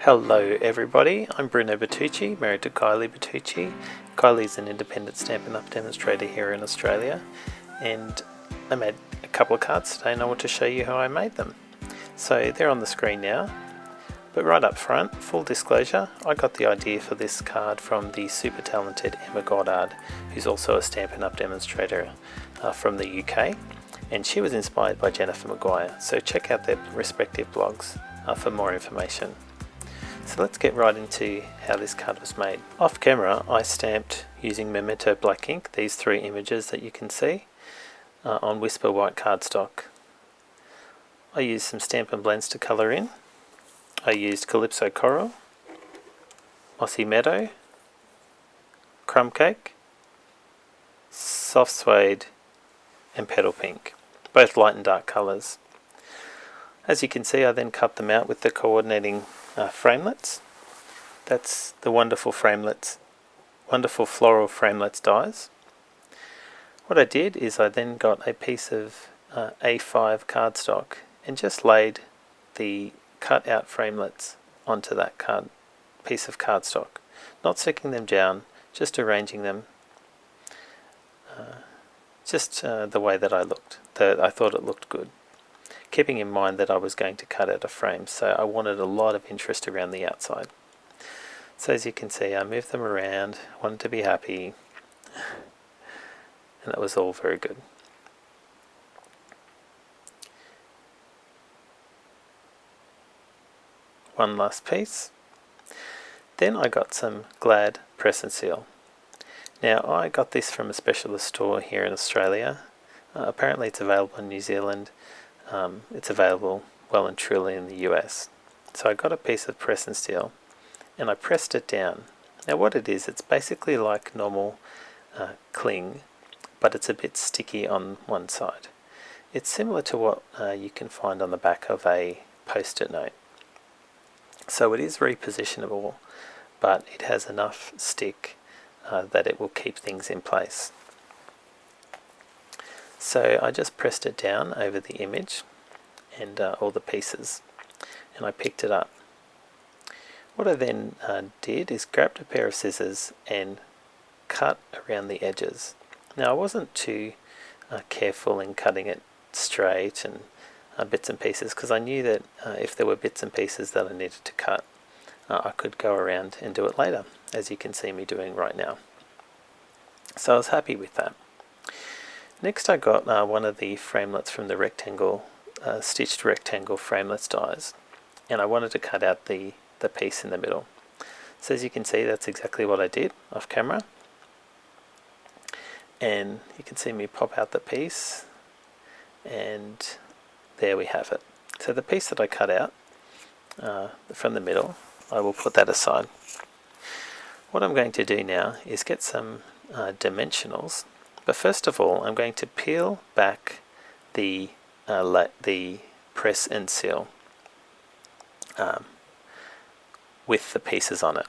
Hello everybody, I'm Bruno Bertucci, married to Kylie Bertucci. Kylie's an independent Stampin' Up! Demonstrator here in Australia, and I made a couple of cards today and I want to show you how I made them. So they're on the screen now, but right up front, full disclosure, I got the idea for this card from the super talented Emma Goddard, who's also a Stampin' Up! Demonstrator from the UK, and she was inspired by Jennifer Maguire, so check out their respective blogs for more information. So let's get right into how this card was made. Off camera, I stamped using Memento black ink these three images that you can see on Whisper white cardstock. I used some Stampin' Blends to colour in. I used Calypso Coral, Mossy Meadow, Crumb Cake, Soft Suede and Petal Pink, both light and dark colours. As you can see, I then cut them out with the coordinating framelits. That's the wonderful floral framelits dies. What I did is I then got a piece of A5 cardstock and just laid the cut out framelits onto that piece of cardstock, not sticking them down, just arranging them the way that I thought it looked good, keeping in mind that I was going to cut out a frame, so I wanted a lot of interest around the outside. So as you can see, I moved them around, wanted to be happy, and that was all very good. One last piece. Then I got some Glad Press and Seal. Now I got this from a specialist store here in Australia. Apparently it's available in New Zealand. It's available well and truly in the US. So I got a piece of press and steel and I pressed it down. Now what it is, it's basically like normal cling, but it's a bit sticky on one side. It's similar to what you can find on the back of a post-it note. So it is repositionable, but it has enough stick that it will keep things in place. So I just pressed it down over the image and all the pieces, and I picked it up. What I then did is grabbed a pair of scissors and cut around the edges. Now I wasn't too careful in cutting it straight and bits and pieces, because I knew that if there were bits and pieces that I needed to cut, I could go around and do it later, as you can see me doing right now. So I was happy with that. Next I got one of the framelits from the stitched rectangle framelits dies, and I wanted to cut out the piece in the middle. So as you can see, that's exactly what I did off camera, and you can see me pop out the piece, and there we have it. So the piece that I cut out from the middle, I will put that aside. What I'm going to do now is get some dimensionals. But first of all, I'm going to peel back the press and seal with the pieces on it.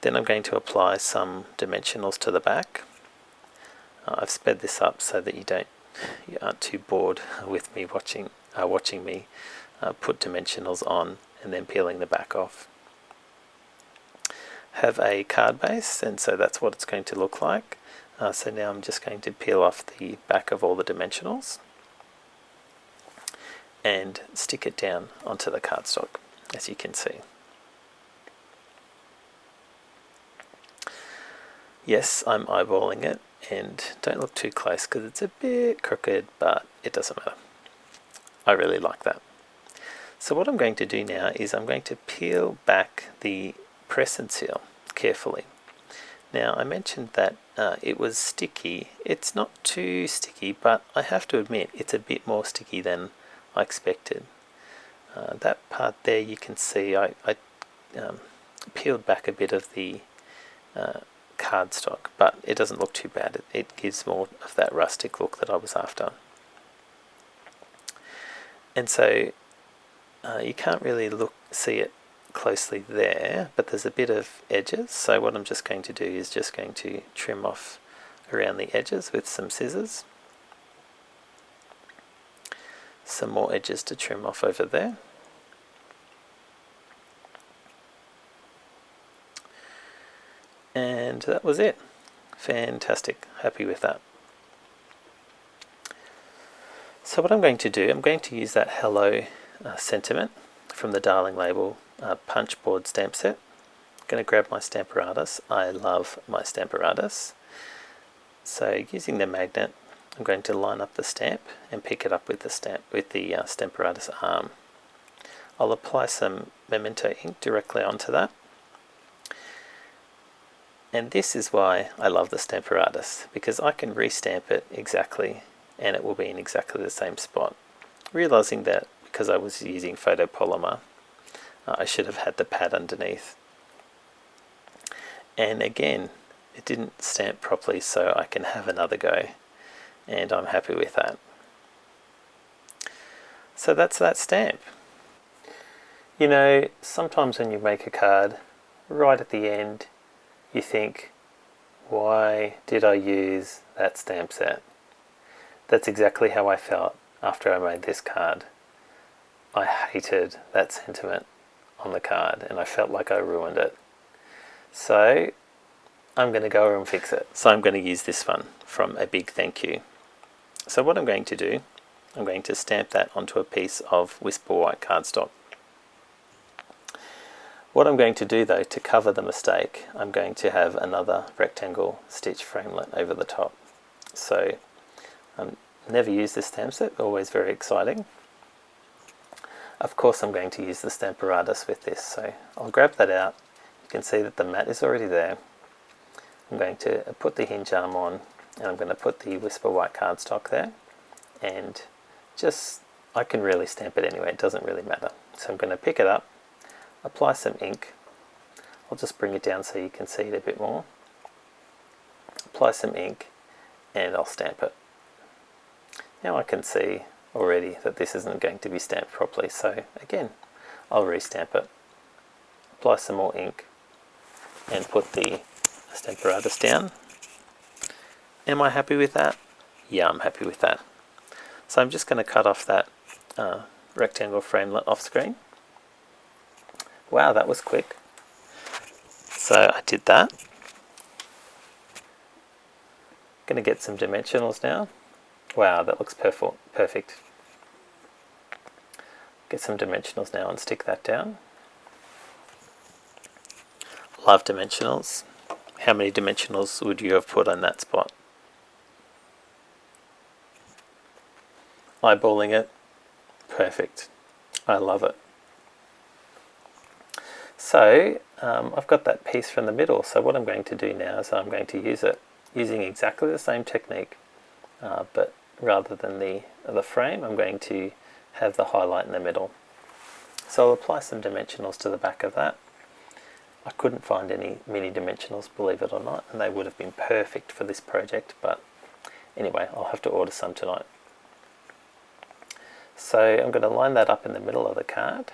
Then I'm going to apply some dimensionals to the back. I've sped this up so that you aren't too bored with me watching me put dimensionals on and then peeling the back off. Have a card base, and so that's what it's going to look like. So now I'm just going to peel off the back of all the dimensionals and stick it down onto the cardstock, as you can see. Yes, I'm eyeballing it, and don't look too close because it's a bit crooked, but it doesn't matter. I really like that. So what I'm going to do now is I'm going to peel back the press and seal carefully. Now I mentioned that it was sticky. It's not too sticky, but I have to admit it's a bit more sticky than I expected. That part there, you can see I peeled back a bit of the cardstock, but it doesn't look too bad. It gives more of that rustic look that I was after. And so you can't really see it closely there, but there's a bit of edges, so what I'm just going to do is just going to trim off around the edges with some scissors. Some more edges to trim off over there. And that was it. Fantastic, happy with that. So what I'm going to do, I'm going to use that Hello sentiment from the Darling Label punch board stamp set. I'm going to grab my Stamparatus. I love my Stamparatus. So using the magnet, I'm going to line up the stamp and pick it up with the Stamparatus arm. I'll apply some Memento ink directly onto that. And this is why I love the Stamparatus, because I can restamp it exactly and it will be in exactly the same spot. Realizing that because I was using photopolymer, I should have had the pad underneath. And again, it didn't stamp properly, so I can have another go, and I'm happy with that. So that's that stamp. You know, sometimes when you make a card, right at the end, you think, why did I use that stamp set? That's exactly how I felt after I made this card. I hated that sentiment on the card and I felt like I ruined it. So I'm going to go and fix it. So I'm going to use this one from A Big Thank You. So what I'm going to do, I'm going to stamp that onto a piece of Whisper White cardstock. What I'm going to do though, to cover the mistake, I'm going to have another rectangle stitch framelit over the top. So never used this stamp set, always very exciting. Of course I'm going to use the Stamparatus with this, so I'll grab that out. You can see that the mat is already there. I'm going to put the hinge arm on and I'm going to put the Whisper White cardstock there, and just, I can really stamp it anyway, it doesn't really matter. So I'm going to pick it up, apply some ink. I'll just bring it down so you can see it a bit more. Apply some ink and I'll stamp it. Now I can see already that this isn't going to be stamped properly, so again, I'll restamp it. Apply some more ink and put the Stamparatus down. Am I happy with that? Yeah, I'm happy with that. So I'm just going to cut off that rectangle framelit off screen. Wow, that was quick. So I did that. Going to get some dimensionals now. Wow, that looks perfect. Get some dimensionals now and stick that down. Love dimensionals. How many dimensionals would you have put on that spot? Eyeballing it. Perfect. I love it. So I've got that piece from the middle, so what I'm going to do now is I'm going to use it using exactly the same technique, but rather than the frame, I'm going to have the highlight in the middle. So I'll apply some dimensionals to the back of that. I couldn't find any mini dimensionals, believe it or not, and they would have been perfect for this project, but anyway, I'll have to order some tonight. So I'm going to line that up in the middle of the card.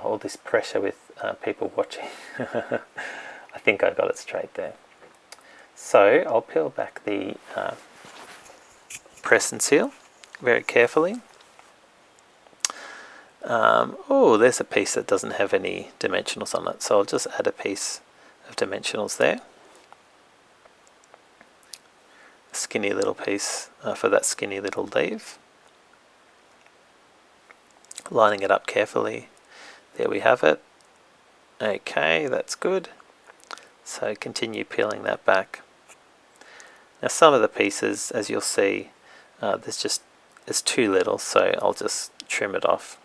All this pressure with people watching. I think I got it straight there. So I'll peel back the press and seal very carefully. Oh, there's a piece that doesn't have any dimensionals on it, so I'll just add a piece of dimensionals there. A skinny little piece for that skinny little leaf. Lining it up carefully. There we have it. Okay, that's good. So continue peeling that back. Now some of the pieces, as you'll see, it's too little, so I'll just trim it off.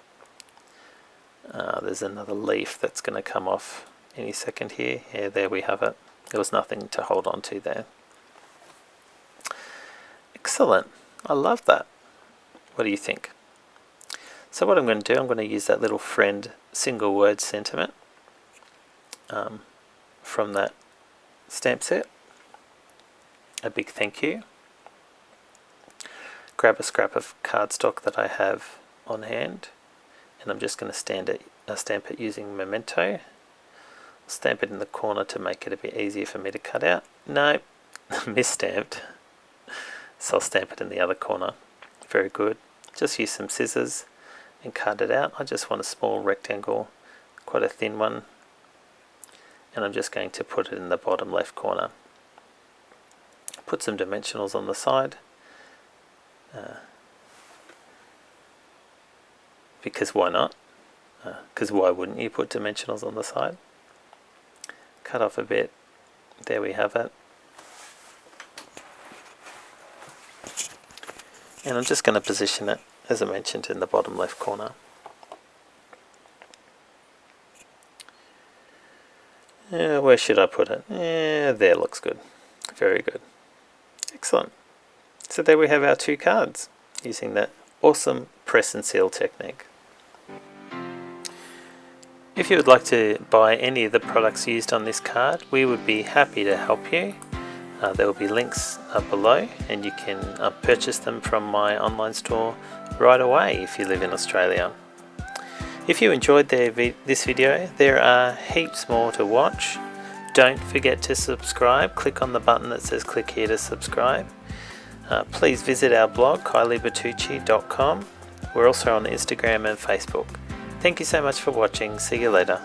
There's another leaf that's going to come off any second here. Yeah, there we have it. There was nothing to hold on to there. Excellent. I love that. What do you think? So what I'm going to do, I'm going to use that little friend single word sentiment from that stamp set. A big thank you. Grab a scrap of cardstock that I have on hand, and I'm just going to stamp it using Memento. Stamp it in the corner to make it a bit easier for me to cut out. No, misstamped. So I'll stamp it in the other corner. Very good. Just use some scissors and cut it out. I just want a small rectangle, quite a thin one. and I'm just going to put it in the bottom left corner. Put some dimensionals on the side, because why not? Because why wouldn't you put dimensionals on the side? Cut off a bit. There we have it. And I'm just going to position it, as I mentioned, in the bottom left corner. Where should I put it? There looks good. Very good. Excellent. So there we have our 2 cards using that awesome press and seal technique. If you would like to buy any of the products used on this card, we would be happy to help you. There will be links below, and you can purchase them from my online store right away if you live in Australia. If you enjoyed this video, there are heaps more to watch. Don't forget to subscribe. Click on the button that says click here to subscribe. Please visit our blog, kyliebertucci.com. We're also on Instagram and Facebook. Thank you so much for watching. See you later.